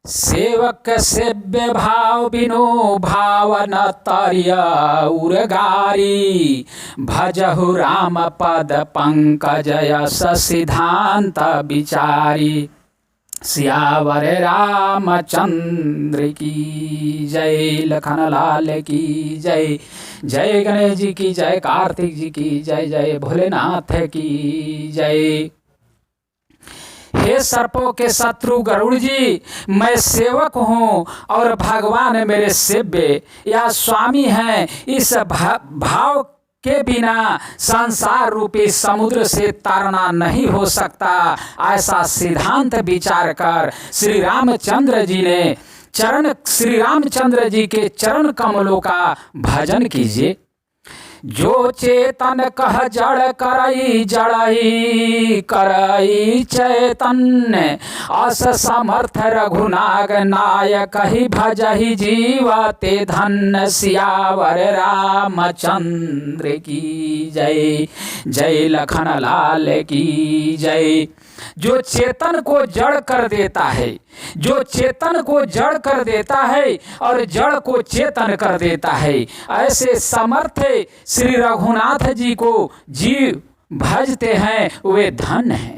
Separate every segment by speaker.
Speaker 1: सेवक सेव्य भाव बिनु भावन तरिय उरगारी भजहु राम पद पंकज यस सिद्धांत विचारी। सियावर रामचंद्र की जय, लखन लाल की जय। जय गणेश जी की जय, कार्तिक जी की जय, जय भोलेनाथ की जय। हे सर्पों के शत्रु गरुड़ जी, मैं सेवक हूँ और भगवान मेरे सेव्य या स्वामी हैं। इस भाव के बिना संसार रूपी समुद्र से तारना नहीं हो सकता। ऐसा सिद्धांत विचार कर श्री रामचंद्र जी के चरण कमलों का भजन कीजिए। जो चेतन कह जड़ करई जड़ई करई चैतन्य अस समर्थ रघुनाग नायक ही भजहि जीवते धन्य। सियावर रामचंद्र की जय, जय लखन लाल की जय। जो चेतन को जड़ कर देता है, जो चेतन को जड़ कर देता है और जड़ को चेतन कर देता है, ऐसे समर्थ श्री रघुनाथ जी को जीव भजते हैं वे धन्य हैं।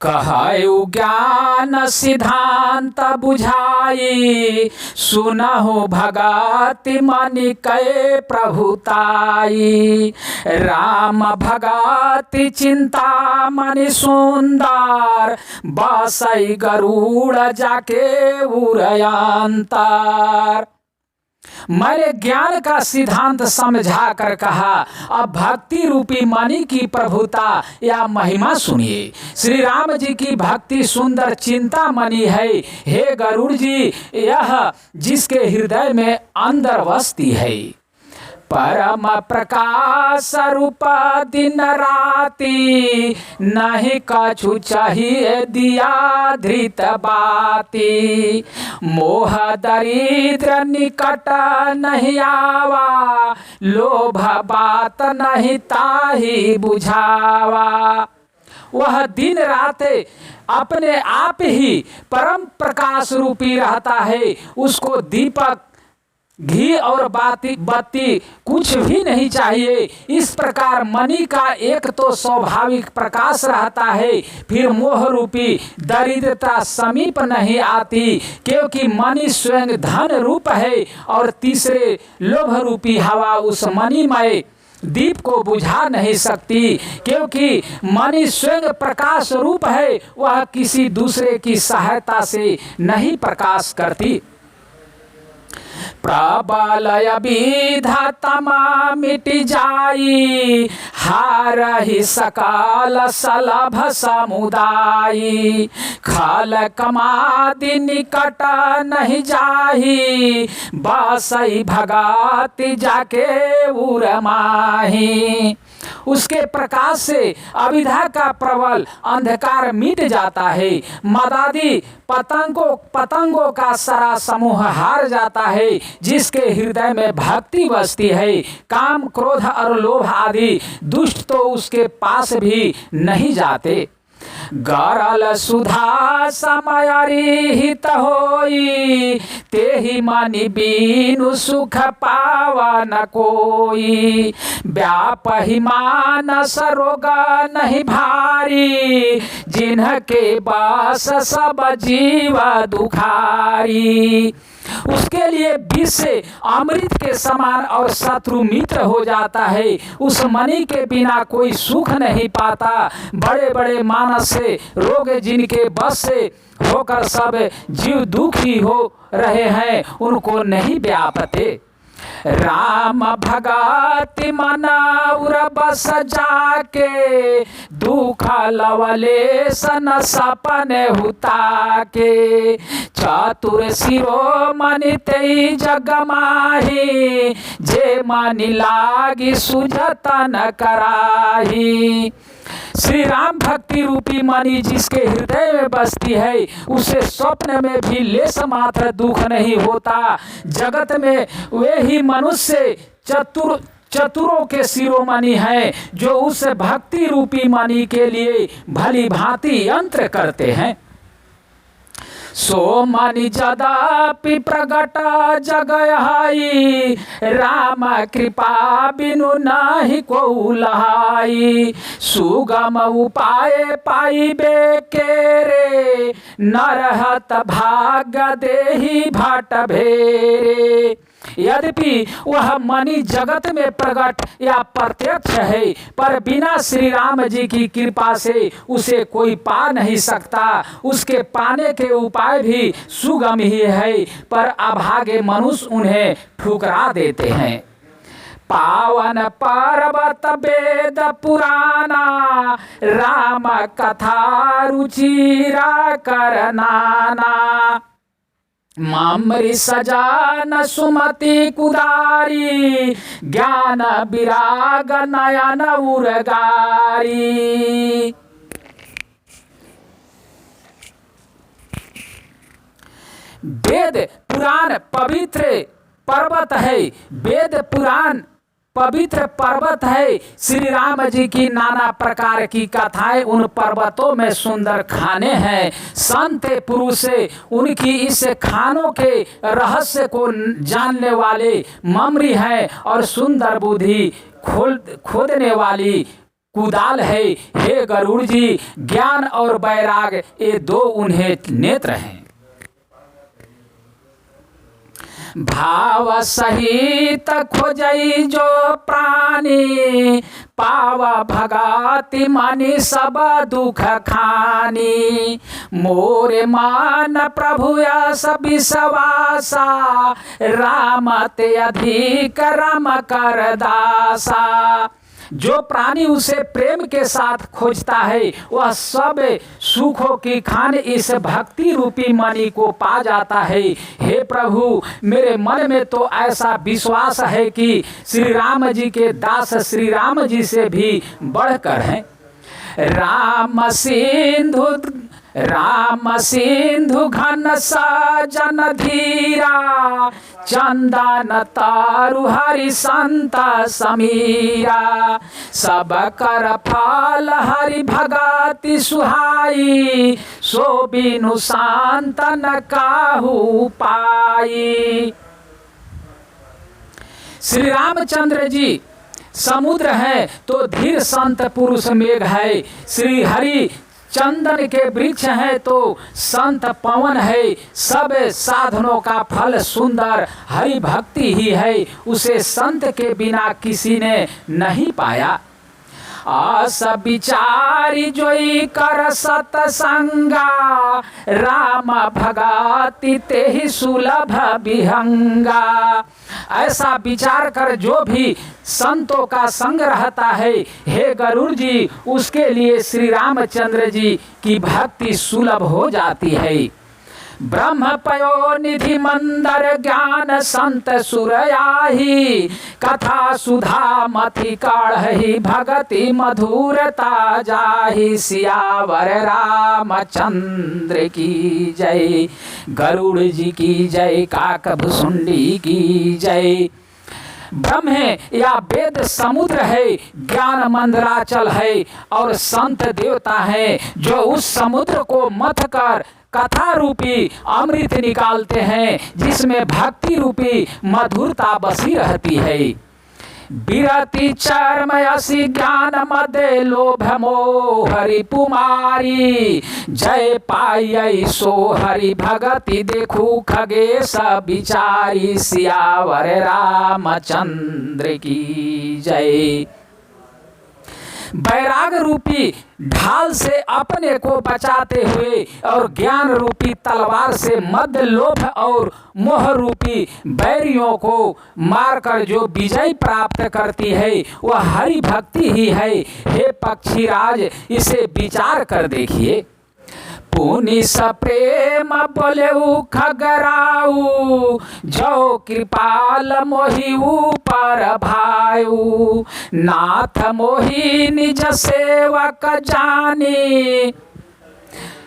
Speaker 1: कहु ज्ञान सिद्धांत बुझाई सुनहु भगति मनि कै प्रभुताई। राम भगति चिंता मनि सुंदर बसई गरुड़ जाके उरयांतर। मैंने ज्ञान का सिद्धांत समझा कर कहा, अब भक्ति रूपी मणि की प्रभुता या महिमा सुनिए। श्री राम जी की भक्ति सुंदर चिंता मणि है। हे गरुड़ जी, यह जिसके हृदय में अंदर बसती है। परम प्रकाश रूप दिन राति नहीं कछु चाहिए दिया धृत बाती। मोह दरिद्र निकट नहीं आवा लोभ बात नहीं ताही बुझावा। वह दिन रात अपने आप ही परम प्रकाश रूपी रहता है। उसको दीपक घी और बत्ती कुछ भी नहीं चाहिए। इस प्रकार मणि का एक तो स्वाभाविक प्रकाश रहता है, फिर मोह रूपी दरिद्रता समीप नहीं आती क्योंकि मणि स्वयं धन रूप है। और तीसरे लोभ रूपी हवा उस मणिमय दीप को बुझा नहीं सकती क्योंकि मणि स्वयं प्रकाश रूप है, वह किसी दूसरे की सहायता से नहीं प्रकाश करती। प्रबलय विधतमा मिट जाई हारहि सकल सलभ समुदायी। खल कमादि निकट नहीं जाही बसई भगति जाके उरमाही। उसके प्रकाश से अविद्या का प्रबल अंधकार मिट जाता है। मदादि पतंगों का सारा समूह हार जाता है। जिसके हृदय में भक्ति बसती है, काम क्रोध और लोभ आदि दुष्ट तो उसके पास भी नहीं जाते। गरल सुधा समयरि हित होई तेहि मनि बीनु सुख पावन कोई। व्यापहि मानस रोग नहीं भारी जिनके बस सब जीव दुखारी। उसके लिए विष से अमृत के समान और शत्रु मित्र हो जाता है। उस मणि के बिना कोई सुख नहीं पाता। बड़े बड़े मानस से रोग जिनके बस से होकर सब जीव दुखी हो रहे हैं, उनको नहीं व्यापते। राम भगति मनाउर बस जाके दुख लवले सन सपने हुता के। चतुर शिरोमणि तेई जग माही जे मनि लागी सुझत न कराही। श्री राम भक्ति रूपी मणि जिसके हृदय में बसती है, उसे स्वप्न में भी लेस मात्र दुख नहीं होता। जगत में वे ही मनुष्य चतुरों के शिरोमणि हैं जो उस भक्ति रूपी मणि के लिए भली भांति यंत्र करते हैं। सो मनि जदापि प्रगट जगई, राम कृपा बिनु नाही को लहाई। सुगम उपाय पाइबे के रे, नरहत भाग्य देहि भट भेरे। यद्यपि वह मणि जगत में प्रकट या प्रत्यक्ष है, पर बिना श्री राम जी की कृपा से उसे कोई पा नहीं सकता। उसके पाने के उपाय भी सुगम ही है, पर अभागे मनुष्य उन्हें ठुकरा देते हैं। पावन पर्वत वेद पुराना, राम कथा रुचिरा करनाना। मामरी सजान सुमति कुदारी, ज्ञान विराग नयन उर्गारी। वेद पुराण पवित्र पर्वत है, वेद पुराण पवित्र पर्वत है। श्री राम जी की नाना प्रकार की कथाएं उन पर्वतों में सुंदर खाने हैं। संत पुरुष उनकी इस खानों के रहस्य को जानने वाले ममरी हैं और सुंदर बुद्धि खोदने वाली कुदाल है। हे गरुड़ जी, ज्ञान और वैराग ये दो उन्हें नेत्र हैं। भाव सहित खोजई जो प्राणी, पाव भगति मनि सब दुख खानी। मोरे मान प्रभु यस विश्वासा, राम ते अधिक राम कर दासा। जो प्राणी उसे प्रेम के साथ खोजता है, वह सब सुखों की खान इस भक्ति रूपी मणि को पा जाता है। हे प्रभु, मेरे मन में तो ऐसा विश्वास है कि श्री राम जी के दास श्री राम जी से भी बढ़कर हैं। राम सिंधु घन सजन धीरा, चंदन तारु हरि संत समीरा। सब कर फल हरि भगति सुहाई, सो बिनु शांत न काहू पाई। श्री रामचंद्र जी समुद्र है तो धीर संत पुरुष मेघ है। श्री हरि चंदन के वृक्ष है तो संत पवन है। सब साधनों का फल सुंदर हरि भक्ति ही है, उसे संत के बिना किसी ने नहीं पाया। आस विचारी जोई कर सतसंगा, राम भगति तेहि सुलभ विहंगा। ऐसा विचार कर जो भी संतों का संग रहता है, हे गरुड़ जी, उसके लिए श्री रामचंद्र जी की भक्ति सुलभ हो जाती है। ब्रह्म पयो निधि मंदर ज्ञान संत सुरयाही, कथा सुधा मथि काढ़हि भगति मधुरता जाहि। सियावर रामचंद्र की जय, गरुड़ जी की जय, काकभुसुंडी की जय। ब्रह्म है या वेद समुद्र है, ज्ञान मंदराचल है और संत देवता है जो उस समुद्र को मथ कर कथा रूपी अमृत निकालते हैं, जिसमें भक्ति रूपी मधुरता बसी रहती है। विरति चर्म यसी ज्ञान मदे लोभ मोह रिपुमारी, जय पाई सो हरि भगति देखू खगेश विचारी। सियावर रामचंद्र की जय। वैराग रूपी ढाल से अपने को बचाते हुए और ज्ञान रूपी तलवार से मद लोभ और मोह रूपी बैरियों को मारकर जो विजय प्राप्त करती है, वह हरि भक्ति ही है। हे पक्षीराज, इसे विचार कर देखिए। पुनि सप्रेम बोलेऊ खगराऊ, जो कृपाल मोहि ऊपर भायु। नाथ मोहि निज सेवक जानी,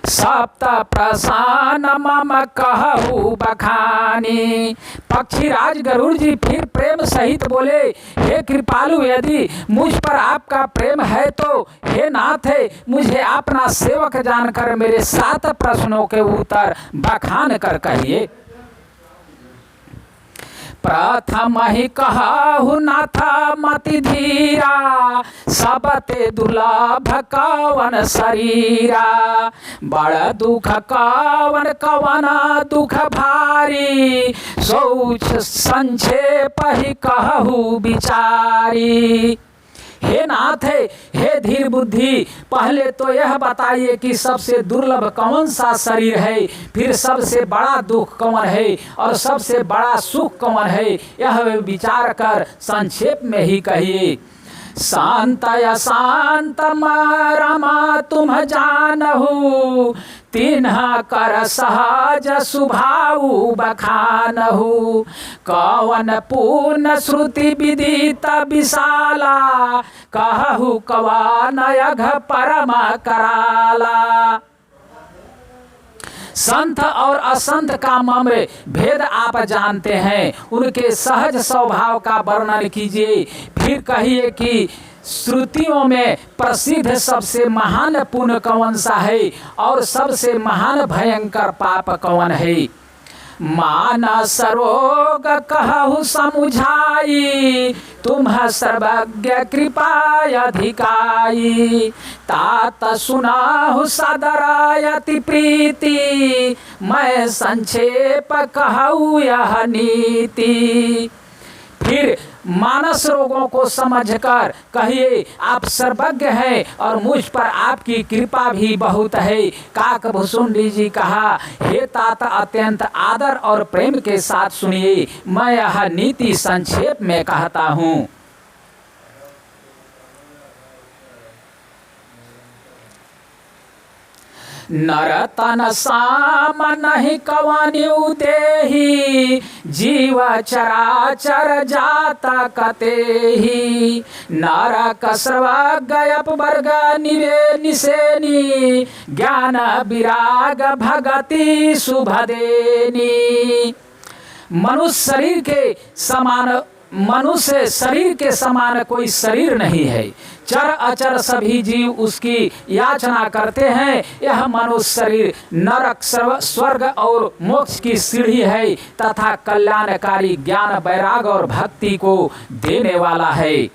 Speaker 1: सप्त प्रसान मम कहु बखानी। पक्षीराज गरुड़ जी फिर प्रेम सहित बोले, हे कृपालु, यदि मुझ पर आपका प्रेम है तो हे नाथ, मुझे अपना सेवक जानकर मेरे 7 प्रश्नों के उत्तर बखान कर कहिए। प्रथम ही कहु नाथ मति धीरा, सबते दुर्लभ कवन शरीरा। बड़ दुख कवन कवन दुख भारी, सोच संक्षेप ही कहु विचारी। हे नाथ, हे धीर बुद्धि, पहले तो यह बताइए कि सबसे दुर्लभ कौन सा शरीर है, फिर सबसे बड़ा दुख कौन है और सबसे बड़ा सुख कौन है, यह विचार कर संक्षेप में ही कहिए। शांत अशांत रमा तुम जानहु, तिन्ह कर सहज सुभाऊ बखानहु। कवन पूर्ण श्रुति विदित विशाला, कहु कवन यघ परम कराला। संत और असंत का मर्म भेद आप जानते हैं, उनके सहज स्वभाव का वर्णन कीजिए। फिर कहिए कि श्रुतियों में प्रसिद्ध सबसे महान पुण्य कौन सा है और सबसे महान भयंकर पाप कौन है। मानस रोग कहु समुझाई, तुम्ह सर्वज्ञ कृपा अधिकाई। तात सुनाहु सदरायति प्रीति, मैं संक्षेप कहु यह नीति। फिर मानस रोगों को समझकर कहिए, आप सर्वज्ञ हैं और मुझ पर आपकी कृपा भी बहुत है। काकभुसुंडी जी कहा, हे तात, अत्यंत आदर और प्रेम के साथ सुनिए, मैं यह नीति संक्षेप में कहता हूँ। नर तन साम नहीं कवन्यु देहि, जीव चराचर जात कतेहि। नरक सर्वज्ञ वर्ग निवे निसेनी, ज्ञान विराग भगति शुभ देनी। मनुष्य शरीर के समान कोई शरीर नहीं है। चर अचर सभी जीव उसकी याचना करते हैं। यह मनुष्य शरीर नरक, स्वर्ग और मोक्ष की सीढ़ी है तथा कल्याणकारी ज्ञान, वैराग और भक्ति को देने वाला है।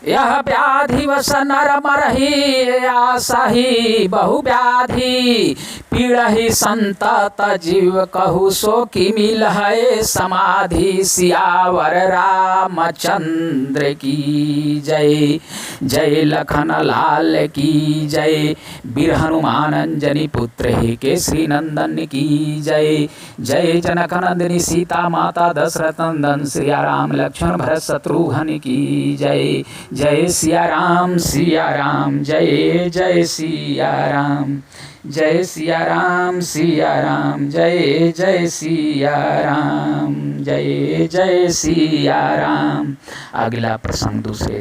Speaker 1: यह व्याधि वस नर मरहि, आसहि बहु व्याधि। पीड़हि संतत जीव कहु, सो कि मिल है समाधि। सियावर रामचंद्र की जय, जय लखन लाल की जय। वीर हनुमान अंजनी पुत्र ही केसरी नंदन की जय। जय जनक नंदिनी सीता माता दशरथ नंदन, सिया राम लक्ष्मण भरत शत्रुघ्न की जय। जय सिया राम, जय जय सिया राम, जय सिया राम, जय जय सिया राम, जय जय सिया राम। अगला प्रसंग दूसरे